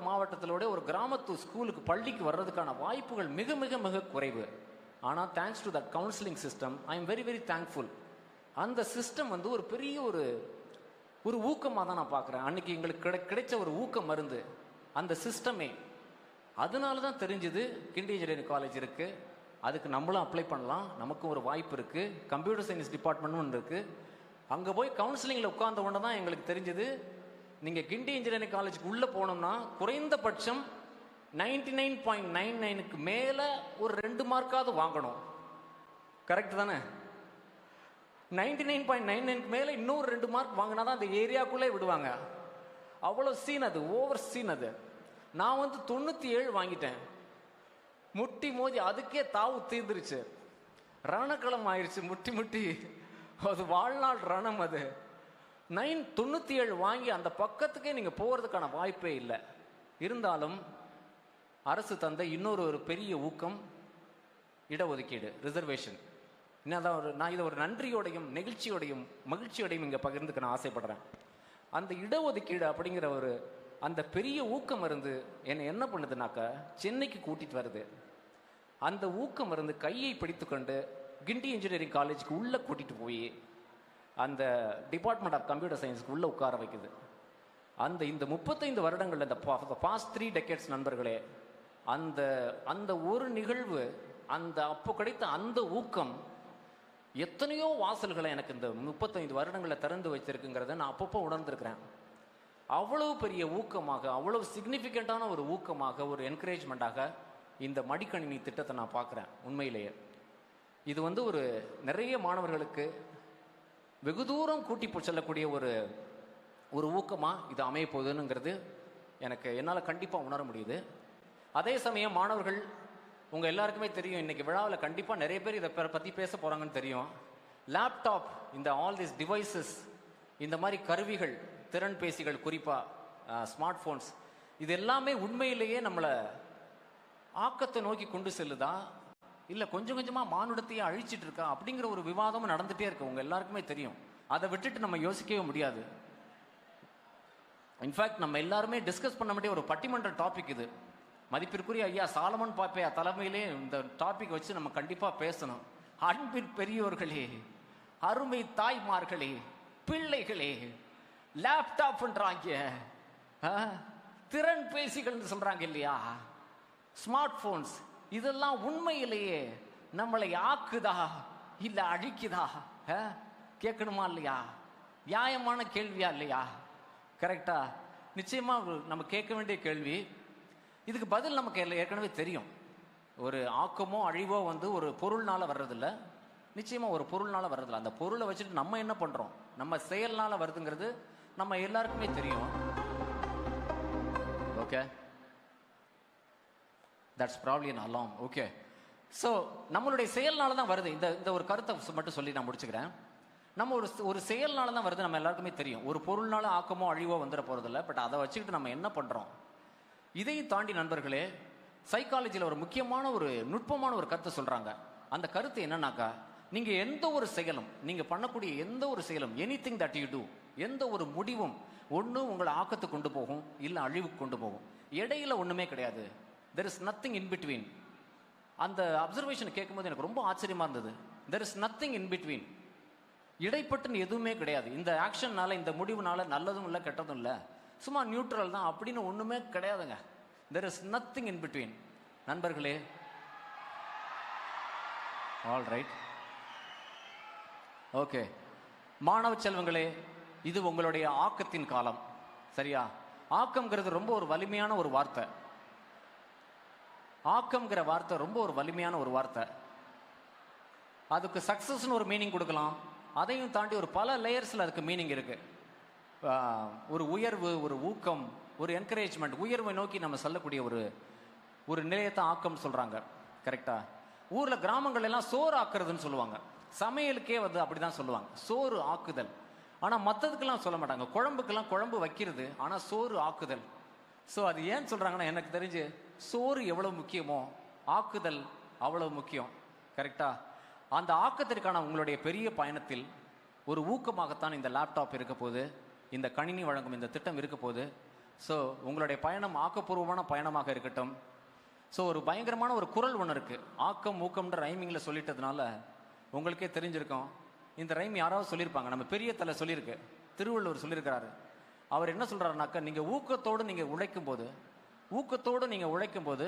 மாவட்டத்திலோட ஒரு கிராமத்து ஸ்கூலுக்கு பள்ளிக்கு வர்றதுக்கான வாய்ப்புகள் மிக மிக மிக குறைவு. ஆனால் thanks to that counselling system I am very very thankful. அந்த சிஸ்டம் வந்து ஒரு பெரிய ஒரு ஊக்கமாக தான் நான் பார்க்குறேன். அன்னைக்கு எங்களுக்கு கிடைச்ச ஒரு ஊக்க மருந்து அந்த சிஸ்டமே. அதனால தான் தெரிஞ்சுது கிண்டி இன்ஜினியரிங் காலேஜ் இருக்குது, அதுக்கு நம்மளும் அப்ளை பண்ணலாம், நமக்கும் ஒரு வாய்ப்பு இருக்குது. கம்ப்யூட்டர் சயின்ஸ் டிபார்ட்மெண்ட்னு ஒன்று இருக்குது. அங்கே போய் கவுன்சிலிங்கில் உட்கார்ந்த உடனே தான் எங்களுக்கு தெரிஞ்சது, நீங்கள் கிண்டி இன்ஜினியரிங் காலேஜுக்கு உள்ளே போனோம்னா குறைந்தபட்சம் 99.99க்கு மேலே ஒரு 2 மார்க்காவது வாங்கணும். கரெக்ட் தானே? 99.99க்கு மேலே இன்னொரு 2 மார்க் வாங்கினா தான் அந்த ஏரியாக்குள்ளே விடுவாங்க. அவ்வளோ சீன் அது, ஓவர் சீன் அது. நான் வந்து 97 வாங்கிட்டேன். முட்டி மோதி அதுக்கே தாவு தீர்ந்துருச்சு, ரணக்களம் ஆயிடுச்சு. முட்டி அது வாழ்நாள் ரணம். அது 97 வாங்கி அந்த பக்கத்துக்கே நீங்கள் போகிறதுக்கான வாய்ப்பே இல்லை. இருந்தாலும் அரசு தந்த இன்னொரு பெரிய ஊக்கம் இடஒதுக்கீடு, ரிசர்வேஷன். என்னதான் நான் இதை ஒரு நன்றியோடையும் நெகிழ்ச்சியோடையும் மகிழ்ச்சியோடையும் இங்கே பகிர்ந்துக்க நான் ஆசைப்படுறேன். அந்த இடஒதுக்கீடு அப்படிங்கிற அந்த பெரிய ஊக்கம் மருந்து என்னை என்ன பண்ணுதுனாக்கா சென்னைக்கு கூட்டிகிட்டு வருது. அந்த ஊக்கம் மருந்து கையை பிடித்து கொண்டு கிண்டி இன்ஜினியரிங் காலேஜுக்கு உள்ளே கூட்டிகிட்டு போய் அந்த டிபார்ட்மெண்ட் ஆஃப் கம்ப்யூட்டர் சயின்ஸுக்கு உள்ளே உட்கார வைக்குது. இந்த 35 வருடங்கள், இந்த பாஸ்ட் 3 decades நண்பர்களே, அந்த ஒரு நிகழ்வு, அப்போ கிடைத்த அந்த ஊக்கம் எத்தனையோ வாசல்களை எனக்கு இந்த 35 வருடங்களில் திறந்து வச்சிருக்குங்கிறத நான் அப்பப்போ உணர்ந்திருக்கிறேன். அவ்வளவு பெரிய ஊக்கமாக, அவ்வளவு சிக்னிஃபிகண்டான ஒரு ஊக்கமாக, ஒரு என்கரேஜ்மெண்ட்டாக இந்த மடிக்கணினி திட்டத்தை நான் பார்க்குறேன். உண்மையிலேயே இது வந்து நிறைய மாணவர்களுக்கு வெகு தூரம் கூட்டி செல்லக்கூடிய ஒரு ஊக்கமாக இது அமைய போகுதுங்கிறது என்னால் கண்டிப்பாக உணர முடியுது. அதே சமயம் மாணவர்கள், உங்கள் எல்லாருக்குமே தெரியும், இன்றைக்கி விழாவில் கண்டிப்பாக நிறைய பேர் இதை பற்றி பேச போகிறாங்கன்னு தெரியும். லேப்டாப், இந்த ஆல் திஸ் டிவைசஸ், இந்த மாதிரி கருவிகள், திறன் பேசிகள், குறிப்பாக ஸ்மார்ட் ஃபோன்ஸ், இது எல்லாமே உண்மையிலேயே நம்மளை ஆக்கத்தை நோக்கி கொண்டு செல்லுதா, இல்லை கொஞ்சம் கொஞ்சமாக மானுடத்தையே அழிச்சிட்டு இருக்கா அப்படிங்கிற ஒரு விவாதமும் நடந்துகிட்டே இருக்கு. உங்கள் எல்லாருக்குமே தெரியும். அதை விட்டுட்டு நம்ம யோசிக்கவே முடியாது. இன்ஃபேக்ட் நம்ம எல்லாருமே டிஸ்கஸ் பண்ண வேண்டிய ஒரு பட்டிமன்ற டாபிக் இது. மதிப்பிற்குரிய ஐயா சாலமன் பாப்பையா தலைமையிலே இந்த டாபிக் வச்சு நம்ம கண்டிப்பாக பேசணும். அன்பின் பெரியோர்களே, அருமை தாய்மார்களே, பிள்ளைகளே, லேப்டாப்ன்றாங்க, திறன் பேசிகள் சொல்றாங்க இல்லையா, ஸ்மார்ட் போன்ஸ், இதெல்லாம் உண்மையிலேயே நம்மளை ஆக்குதா இல்ல அழிக்குதா? கேட்கணுமா இல்லையா? நியாயமான கேள்வியா இல்லையா? கரெக்டா? நிச்சயமா நம்ம கேட்க வேண்டிய கேள்வி. இதுக்கு பதில் நமக்கு ஏற்கனவே தெரியும். ஒரு ஆக்கமோ அழிவோ ஒரு பொருள்னால வர்றதில்ல, நிச்சயமா ஒரு பொருள்னால வர்றதில்ல. அந்த பொருளை வச்சுட்டு நம்ம என்ன பண்றோம், நம்ம செயல்னால வருதுங்கிறது நம்ம எல்லாருக்குமே தெரியும். Okay, that's probably an alarm. Okay, so நம்மளுடைய செயல்னால தான் வருது. இந்த ஒரு கருத்தை மட்டும் சொல்லி நான் முடிச்சுக்கிறேன். நம்ம ஒரு செயல்னால தான் வருது, நம்ம எல்லாருக்குமே தெரியும். ஒரு பொருள்னால ஆக்கமோ அழிவோ வந்துட போறதில்ல. பட் அதை வச்சுக்கிட்டு நம்ம என்ன பண்றோம்? இதையும் தாண்டி நண்பர்களே, சைக்காலஜியில் ஒரு முக்கியமான ஒரு நுட்பமான ஒரு கருத்தை சொல்றாங்க. அந்த கருத்து என்னன்னாக்கா, நீங்க எந்த ஒரு செயலும், நீங்க பண்ணக்கூடிய எந்த ஒரு செயலும், எனிதிங் தட் யூ டூ, எந்த ஒரு முடிவும் ஒன்று உங்களை ஆக்கத்துக்கு கொண்டு போகும், இல்லை அழிவுக்கு கொண்டு போகும். இடையில ஒண்ணுமே கிடையாது. There is nothing in between. அந்த அப்சர்வேஷன் கேட்கும்போது எனக்கு ரொம்ப ஆச்சரியமா இருந்தது. There is nothing in between. இடைப்பட்டுன்னு எதுவுமே கிடையாது. இந்த ஆக்ஷன்னால, இந்த முடிவுனால நல்லதும் இல்லை கெட்டதும் இல்லை, சும்மா நியூட்ரல் தான் அப்படின்னு ஒண்ணுமே கிடையாதுங்க. There is nothing in between. நண்பர்களே, ஆல் ரைட், ஓகே, மாணவ செல்வங்களே, இது உங்களுடைய ஆக்கத்தின் காலம். சரியா? ஆக்கம்ங்கிறது ரொம்ப ஒரு வலிமையான ஒரு வார்த்தை. ஆக்கம்ங்கிற வார்த்தை ரொம்ப ஒரு வலிமையான ஒரு வார்த்தை. அதுக்கு சக்சஸ்னு ஒரு மீனிங் கொடுக்கலாம். அதையும் தாண்டி ஒரு பல லேயர்ஸ்ல அதுக்கு மீனிங் இருக்கு. ஒரு உயர்வு, ஒரு ஊக்கம், ஒரு என்கரேஜ்மெண்ட், உயர்வை நோக்கி நம்ம சொல்லக்கூடிய ஒரு நிலையத்தை ஆக்கம் சொல்றாங்க. கரெக்டா? ஊர்ல கிராமங்கள் எல்லாம் சோறு ஆக்குறதுன்னு சொல்லுவாங்க. சமையலுக்கே அப்படிதான் சொல்லுவாங்க, சோறு ஆக்குதல். ஆனா மற்றதுக்கெல்லாம் சொல்ல மாட்டாங்க. குழம்புக்கெல்லாம் குழம்பு வைக்கிறது, ஆனா சோறு ஆக்குதல். ஸோ அது ஏன் சொல்றாங்கன்னா, எனக்கு தெரிஞ்சு சோறு எவ்வளவு முக்கியமோ ஆக்குதல் அவ்வளவு முக்கியம். கரெக்டா? அந்த ஆக்கத்திற்கான உங்களுடைய பெரிய பயணத்தில் ஒரு ஊக்கமாகத்தான் இந்த லேப்டாப் இருக்க போது, இந்த கணினி வழங்கும் இந்த திட்டம் இருக்க போது. ஸோ உங்களுடைய பயணம் ஆக்கப்பூர்வமான பயணமாக இருக்கட்டும். ஸோ ஒரு பயங்கரமான ஒரு குரல் ஒன்று இருக்குது, ஆக்கம் ஊக்கம்ன்ற ரைமிங்கில் சொல்லிட்டதுனால உங்களுக்கே தெரிஞ்சிருக்கும். இந்த ரைம் யாராவது சொல்லியிருப்பாங்க, நம்ம பெரிய தலை சொல்லியிருக்கு, திருவள்ளுவர் சொல்லியிருக்கிறாரு. அவர் என்ன சொல்கிறாருனாக்கா, நீங்கள் ஊக்கத்தோடு நீங்கள் உழைக்கும் போது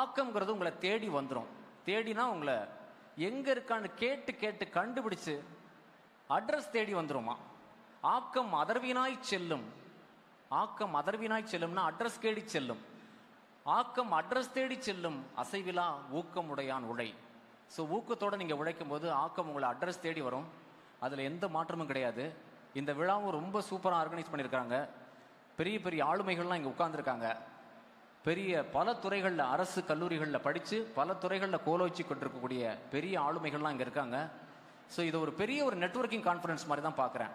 ஆக்கம்ங்கிறது உங்களை தேடி வந்துடும். தேடினா உங்களை எங்கே இருக்கான்னு கேட்டு கேட்டு கண்டுபிடிச்சு அட்ரஸ் தேடி வந்துருமா. ஆக்கம் அதர்வினாய் செல்லும்னா அட்ரஸ் தேடி செல்லும். ஆக்கம் அட்ரஸ் தேடி செல்லும், அசைவிலா ஊக்கமுடையான் உழை. ஸோ ஊக்கத்தோடு நீங்கள் உழைக்கும் போது ஆக்கம் உங்களை அட்ரஸ் தேடி வரும். அதில் எந்த மாற்றமும் கிடையாது. இந்த விழாவும் ரொம்ப சூப்பராக ஆர்கனைஸ் பண்ணியிருக்காங்க. பெரிய பெரிய ஆளுமைகள்லாம் இங்கே உட்கார்ந்துருக்காங்க. பெரிய பல துறைகளில், அரசு கல்லூரிகளில் படித்து பல துறைகளில் கோலோச்சி கொண்டிருக்கக்கூடிய பெரிய ஆளுமைகள்லாம் இங்கே இருக்காங்க. ஸோ இது ஒரு பெரிய ஒரு நெட்வொர்க்கிங் கான்ஃபரன்ஸ் மாதிரி தான் பார்க்குறேன்.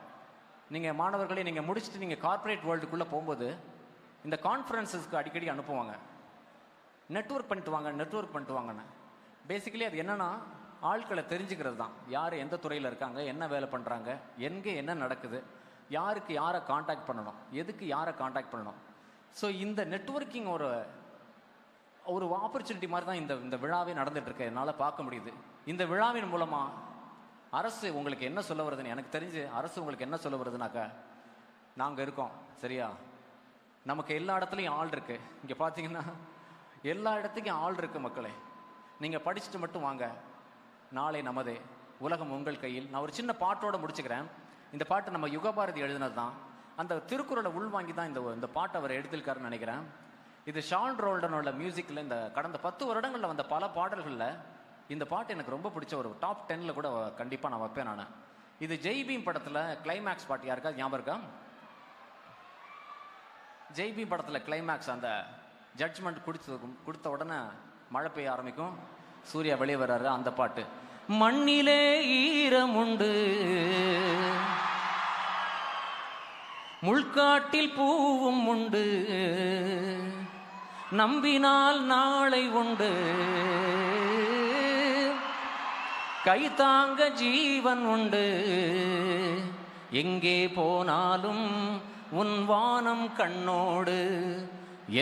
நீங்கள் மாணவர்களே, நீங்கள் முடிச்சுட்டு நீங்கள் கார்ப்பரேட் வேர்ல்டுக்குள்ளே போகும்போது இந்த கான்ஃபரன்ஸஸ்க்கு அடிக்கடி அனுப்புவாங்க, நெட்வொர்க் பண்ணிட்டு வாங்கன்னு. பேசிக்கலி அது என்னென்னா ஆட்களை தெரிஞ்சுக்கிறது தான். யார் எந்த துறையில் இருக்காங்க, என்ன வேலை பண்ணுறாங்க, எங்கே என்ன நடக்குது, யாருக்கு யாரை காண்டாக்ட் பண்ணணும், எதுக்கு யாரை காண்டாக்ட் பண்ணணும். ஸோ இந்த நெட்வொர்க்கிங் ஒரு ஆப்பர்ச்சுனிட்டி மாதிரி தான் இந்த விழாவே நடந்துகிட்ருக்கு, என்னால் பார்க்க முடியுது. இந்த விழாவின் மூலமாக அரசு உங்களுக்கு என்ன சொல்ல வருதுன்னு எனக்கு தெரிஞ்சு, அரசு உங்களுக்கு என்ன சொல்ல வருதுனாக்கா, நாங்கள் இருக்கோம் சரியா, நமக்கு எல்லா இடத்துலையும் ஆள் இருக்குது. இங்கே பார்த்தீங்கன்னா எல்லா இடத்துக்கும் ஆள் இருக்குது. மக்களே, நீங்கள் படிச்சுட்டு மட்டும் வாங்க, நாளை நமதே, உலகம் உங்கள் கையில். நான் ஒரு சின்ன பாட்டோட முடிச்சுக்கிறேன். இந்த பாட்டு நம்ம யுகபாரதி எழுதினது தான். அந்த திருக்குறளை உள்வாங்கி தான் இந்த பாட்டை அவர் எடுத்திருக்காருன்னு நினைக்கிறேன். இது ஷான் ரோல்டனோட மியூசிக்கில் இந்த கடந்த 10 வருடங்களில் வந்த பல பாடல்களில் இந்த பாட்டு எனக்கு ரொம்ப பிடிச்ச ஒரு டாப் 10ல் கூட கண்டிப்பாக நான் வைப்பேன் நான். இது ஜெய்பீம் படத்தில் கிளைமேக்ஸ் பாட்டு யாருக்கா ஞாபகம் இருக்கா? ஜெய்பீம் படத்தில் கிளைமேக்ஸ் அந்த ஜட்ஜ்மெண்ட் கொடுத்த உடனே மழை பெய்ய ஆரம்பிக்கும், சூர்யா வெளியே வர்றாரு, அந்த பாட்டு. மண்ணிலே ஈரமுண்டு, முள்காட்டில் பூவும் உண்டு, நம்பினால் நாளை உண்டு, கைதாங்க ஜீவன் உண்டு, எங்கே போனாலும் உன் வானம் கண்ணோடு,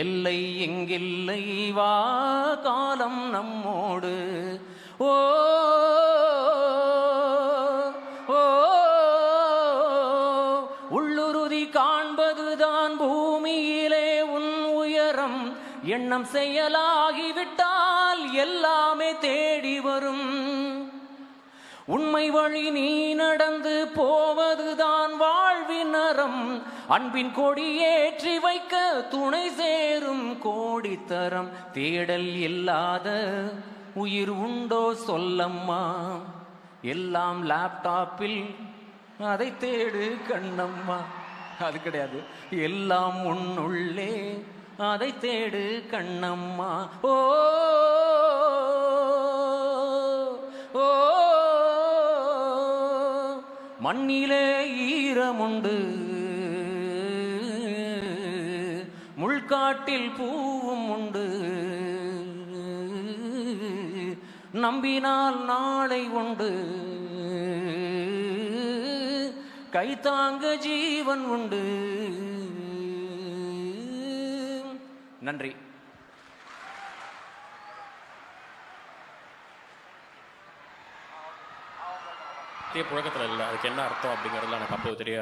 எல்லை எங்கில்லை வா காலம் நம்மோடு. ஓ உள்ளுறுதி காண்பதுதான் பூமியிலே உன் உயரம், எண்ணம் செயலாகிவிட்டால் எல்லாமே தேடி வரும். உண்மை வழி நீ நடந்து போவதுதான் வாழ்வின் அறம், அன்பின் கொடி ஏற்றி வைக்க துணை சேரும் கோடித்தரம். தேடல் இல்லாத உயிர் உண்டோ சொல்லம்மா, எல்லாம் லேப்டாப்பில் அதை தேடு கண்ணம்மா. அது கிடையாது, எல்லாம் உன்னுள்ளே அதை தேடு கண்ணம்மா. ஓ ஓ மண்ணிலே ஈரமுண்டு, முள்காட்டில் பூவும் உண்டு, நம்பினால் நாளை உண்டு, கைதாங்க ஜீவன் உண்டு. நன்றி. புழக்கத்தில் இல்லை, அதுக்கு என்ன அர்த்தம் அப்படிங்கிறதுல எனக்கு அப்போது தெரியாது.